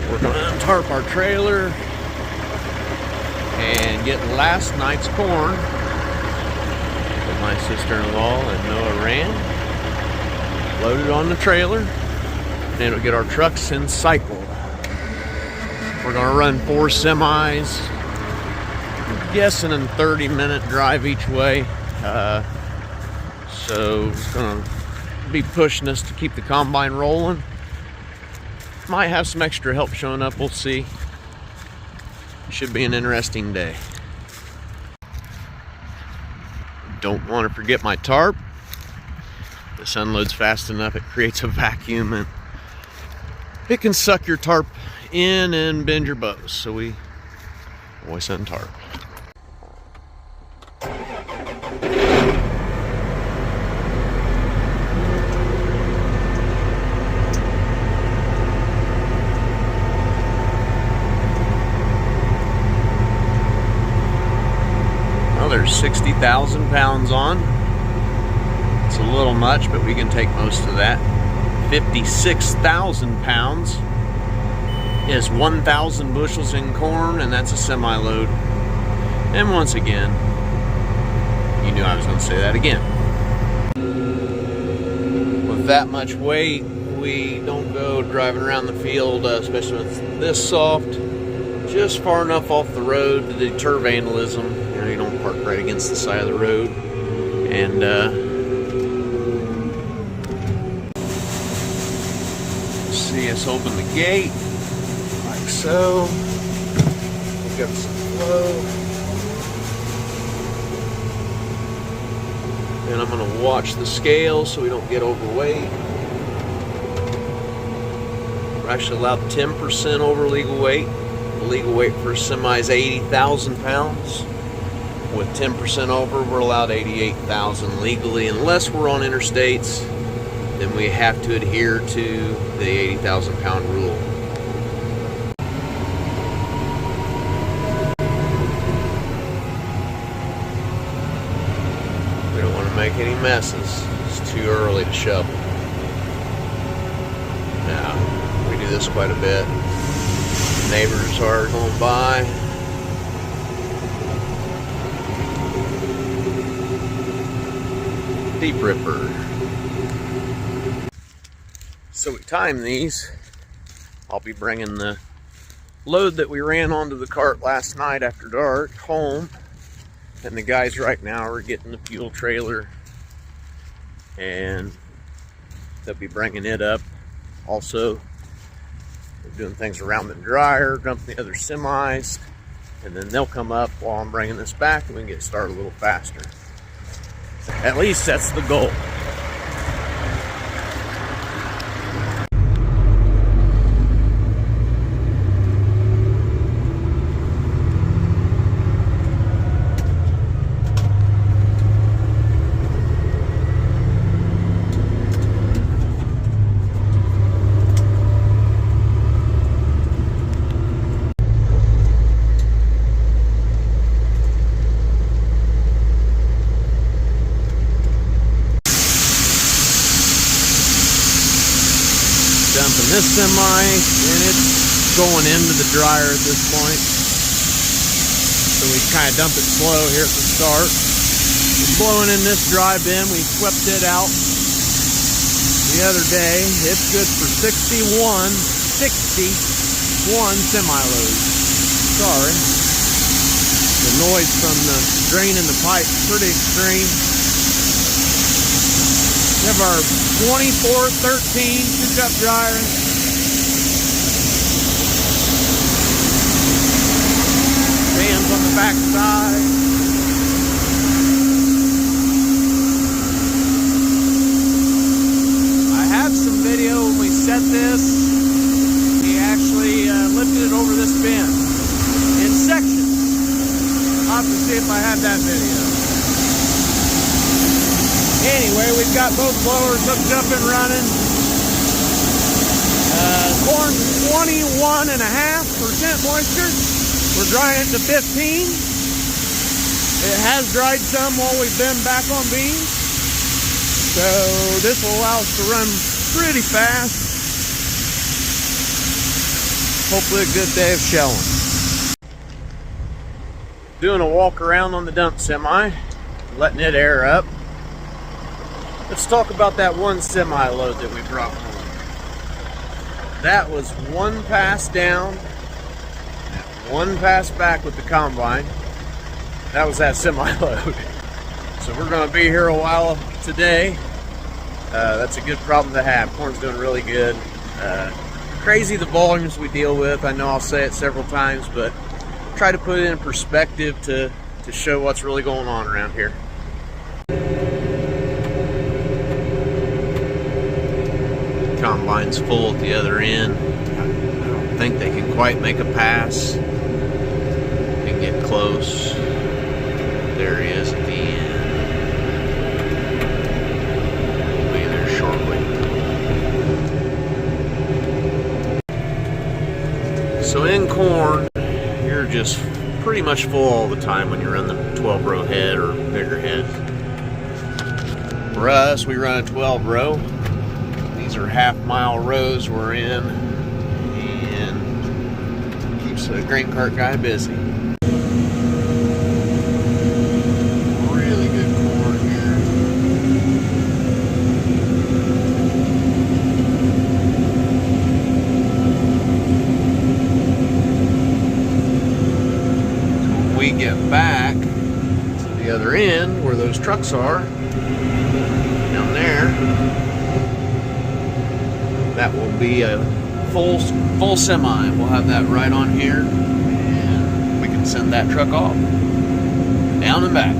We're going to tarp our trailer and get last night's corn that my sister-in-law and Noah ran, loaded on the trailer, and it'll get our trucks in cycle. We're going to run 4 semis, I'm guessing in 30-minute drive each way. So it's going to be pushing us to keep the combine rolling. Might have some extra help showing up, we'll see. Should be an interesting day. Don't want to forget my tarp. This unloads fast enough, it creates a vacuum and it can suck your tarp in and bend your bows. So we always untarp. There's 60,000 pounds on. It's a little much, but we can take most of that. 56,000 pounds is 1,000 bushels in corn, and that's a semi-load. And once again, you knew I was going to say that again. With that much weight, we don't go driving around the field, especially with this soft, just far enough off the road to deter vandalism. You don't park right against the side of the road. And see us open the gate like so. Pick up some flow. And I'm going to watch the scale so we don't get overweight. We're actually allowed 10% over legal weight. The legal weight for a semi is 80,000 pounds. With 10% over, we're allowed 88,000 legally. Unless we're on interstates, then we have to adhere to the 80,000 pound rule. We don't want to make any messes. It's too early to shovel. Now, we do this quite a bit. Neighbors are going by. Deep ripper. So we time these. I'll be bringing the load that we ran onto the cart last night after dark home, and the guys right now are getting the fuel trailer and they'll be bringing it up. Also, we're doing things around the dryer, dumping the other semis, and then they'll come up while I'm bringing this back and we can get started a little faster. At least that's the goal. Dumping this semi, and it's going into the dryer at this point. So we kind of dump it slow here at the start. It's blowing in this dry bin. We swept it out the other day. It's good for 61 semi-loads. Sorry. The noise from the drain in the pipe is pretty extreme. We have our 2413 two-cup dryer. Fans on the back side. I have some video when we set this. We actually lifted it over this bin in sections. I'll have to see if I have that video. Anyway, we've got both blowers hooked up and running. Corn 21.5% moisture. We're drying it to 15. It has dried some while we've been back on beans. So this will allow us to run pretty fast. hopefully a good day of shelling. Doing a walk around on the dump semi, letting it air up. Let's talk about that one semi load that we brought home. That was one pass down, and one pass back with the combine. That was that semi load. So we're going to be here a while today. That's a good problem to have. Corn's doing really good. Crazy the volumes we deal with. I know I'll say it several times, but try to put it in perspective to show what's really going on around here. Combine's full at the other end. I don't think they can quite make a pass. They can get close. There he is at the end. We'll be there shortly. So in corn, you're just pretty much full all the time when you run the 12-row head or bigger head. For us, we run a 12-row. These are half-mile rows we're in, and keeps a grain cart guy busy. Really good corn here. We get back to the other end where those trucks are, down there, that will be a full semi. We'll have that right on here, and we can send that truck off, down and back.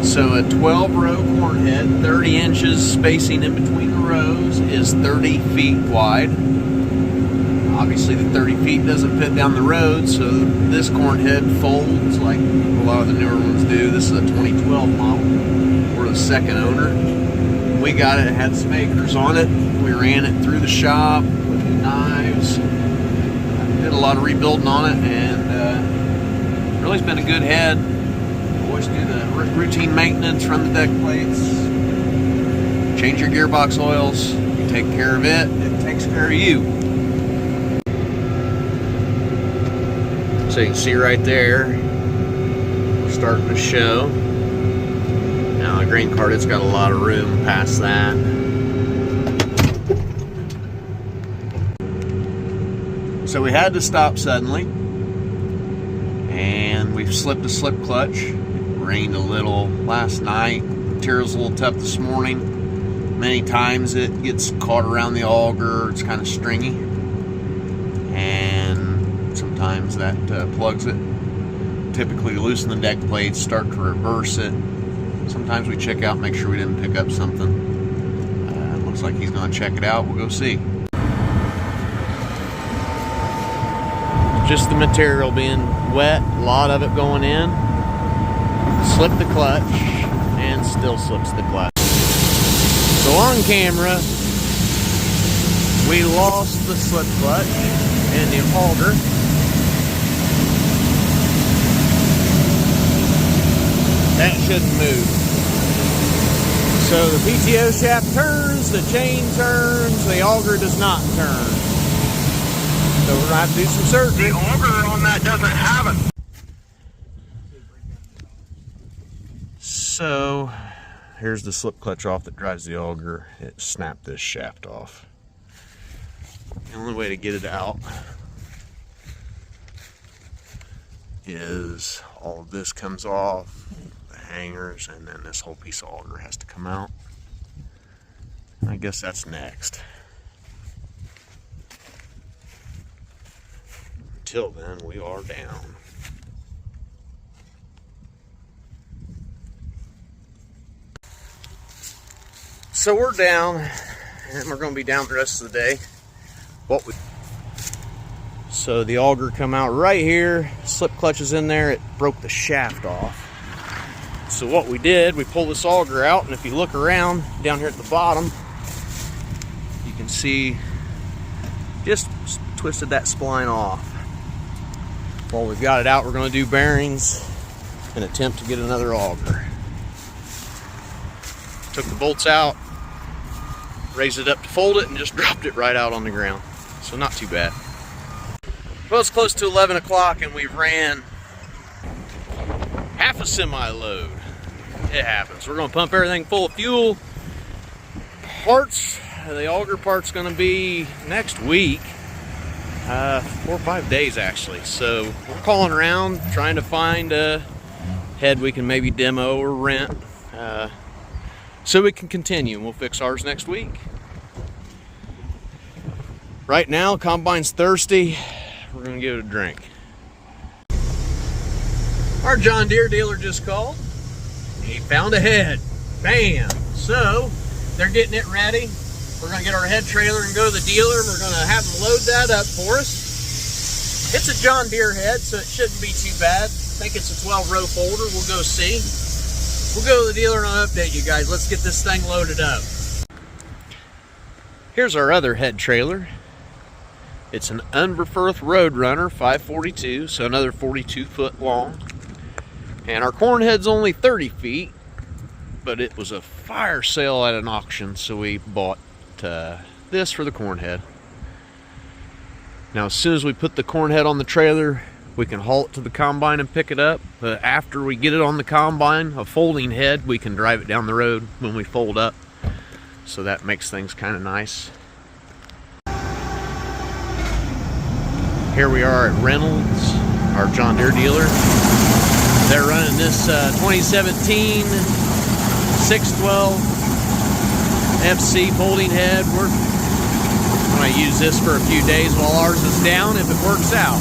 So a 12-row corn head, 30 inches spacing in between the rows, is 30 feet wide. Obviously the 30 feet doesn't fit down the road, so this corn head folds like a lot of the newer ones do. This is a 2012 model. We're the second owner. We got it, had some acres on it. We ran it through the shop with knives. Did a lot of rebuilding on it, and really it's been a good head. Always do the routine maintenance, run the deck plates, change your gearbox oils. You take care of it, it takes care of you. So you can see right there, we're starting to show. Now the grain cart, it's got a lot of room past that. So we had to stop suddenly, and we've slipped a slip clutch. It rained a little last night. Material's a little tough this morning. Many times it gets caught around the auger. It's kind of stringy, and sometimes that plugs it. Typically loosen the deck plates, start to reverse it. Sometimes we check out and make sure we didn't pick up something. Looks like he's going to check it out. We'll go see. Just the material being wet, a lot of it going in. Slipped the clutch, and still slips the clutch. So on camera, we lost the slip clutch and the auger. That shouldn't move. So the PTO shaft turns, the chain turns, the auger does not turn. So we're going to have to do some surgery. The auger on that doesn't have it. So here's the slip clutch off that drives the auger. It snapped this shaft off. The only way to get it out is all of this comes off, the hangers, and then this whole piece of auger has to come out. I guess that's next. Until then, we are down. So we're down, and we're going to be down the rest of the day. So the auger come out right here, slip clutch is in there, it broke the shaft off. So what we did, we pulled this auger out, and if you look around down here at the bottom, you can see just twisted that spline off. While we've got it out, we're going to do bearings and attempt to get another auger. Took the bolts out, raised it up to fold it, and just dropped it right out on the ground. so not too bad. Well, it's close to 11 o'clock and we've ran half a semi-load. It happens. We're gonna pump everything full of fuel. Parts, the auger part's gonna be next week. 4 or 5 days actually. So we're calling around, trying to find a head we can maybe demo or rent, so we can continue, and we'll fix ours next week. Right now, combine's thirsty. We're gonna give it a drink. Our John Deere dealer just called. He found a head. Bam! So they're getting it ready. We're gonna get our head trailer and go to the dealer. We're gonna have them load that up for us. It's a John Deere head, so it shouldn't be too bad. I think it's a 12-row folder. We'll go see. We'll go to the dealer and I'll update you guys. Let's get this thing loaded up. Here's our other head trailer. It's an Unverferth Roadrunner 542, so another 42 foot long. And our Cornhead's only 30 feet, but it was a fire sale at an auction, so we bought this for the Cornhead. Now, as soon as we put the Cornhead on the trailer, we can haul it to the combine and pick it up. But after we get it on the combine, a folding head, we can drive it down the road when we fold up. So that makes things kind of nice. Here we are at Reynolds, our John Deere dealer. They're running this 2017 612 FC folding head. We're going to use this for a few days while ours is down if it works out.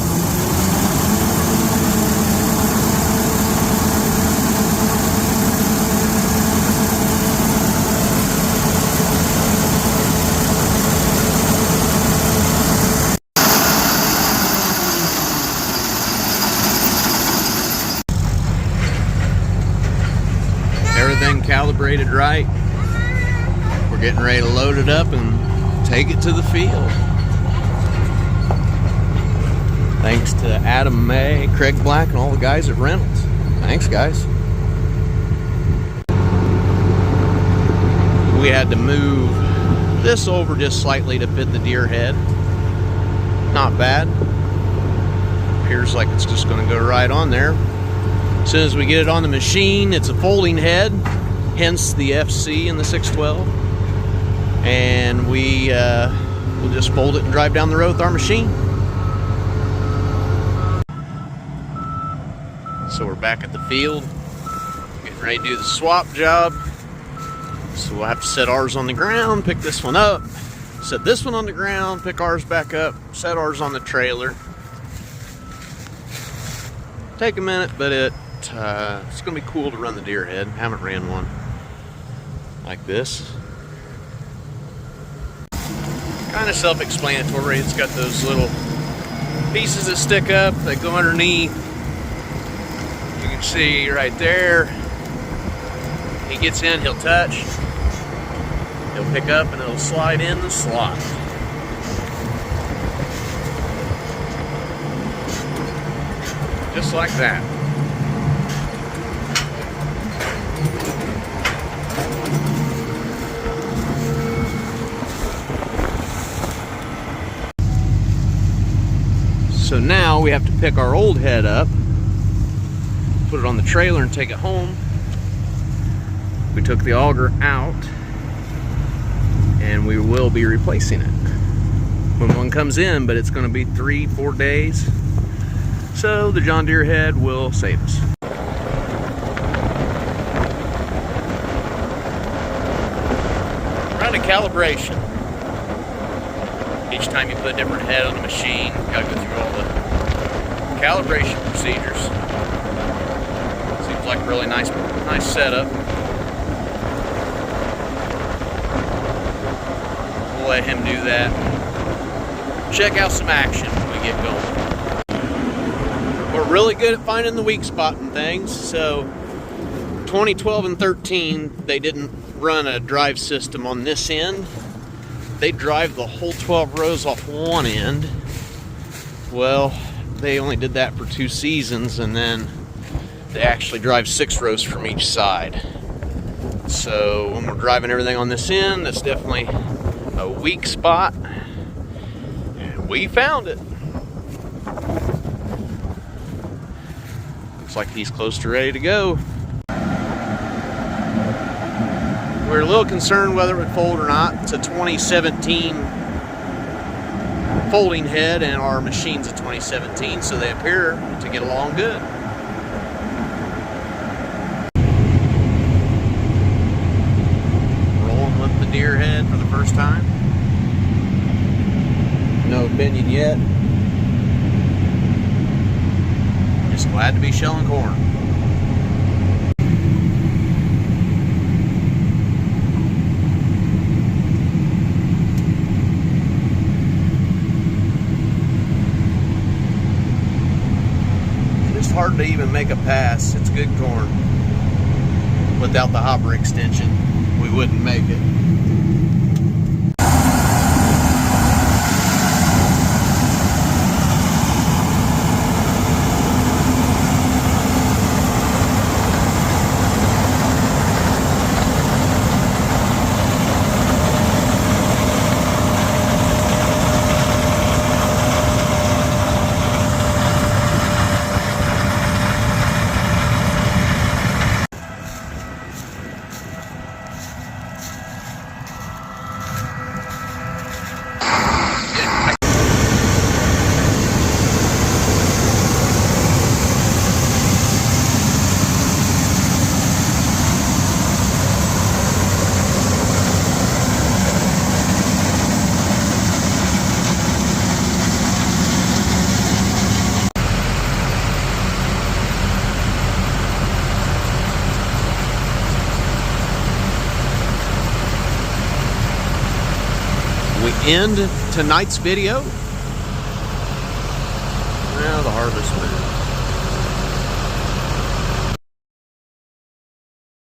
Everything calibrated right. We're getting ready to load it up and take it to the field. Thanks to Adam May, Craig Black, and all the guys at Reynolds. Thanks, guys. We had to move this over just slightly to fit the Deere head. Not bad. Appears like it's just going to go right on there. As soon as we get it on the machine, it's a folding head, hence the FC in the 612. And we'll just fold it and drive down the road with our machine. So we're back at the field, getting ready to do the swap job. So we'll have to set ours on the ground, pick this one up, set this one on the ground, pick ours back up, set ours on the trailer. Take a minute, but it's going to be cool to run the Deere head. Haven't ran one like this. Kind of self-explanatory. It's got those little pieces that stick up that go underneath. You can see right there. He gets in, he'll touch, he'll pick up, and it'll slide in the slot. Just like that. So now we have to pick our old head up, put it on the trailer and take it home. We took the auger out and we will be replacing it when one comes in, but it's going to be 3-4 days. So the John Deere head will save us. Round of calibration. Each time you put a different head on the machine, you gotta go through all the calibration procedures. Seems like a really nice setup. We'll let him do that. Check out some action when we get going. We're really good at finding the weak spot in things. So 2012 and 13, they didn't run a drive system on this end. They drive the whole 12 rows off one end. Well, they only did that for 2 seasons, and then they actually drive 6 rows from each side. So when we're driving everything on this end, that's definitely a weak spot. And We found it. Looks like he's close to ready to go. We're a little concerned whether it would fold or not. It's a 2017 folding head, and our machine's a 2017, so they appear to get along good. Rolling with the Deere head for the first time. No opinion yet. Just glad to be shelling corn. It's hard to even make a pass. It's good corn. Without the hopper extension, we wouldn't make it. We end tonight's video. Now the harvest moon.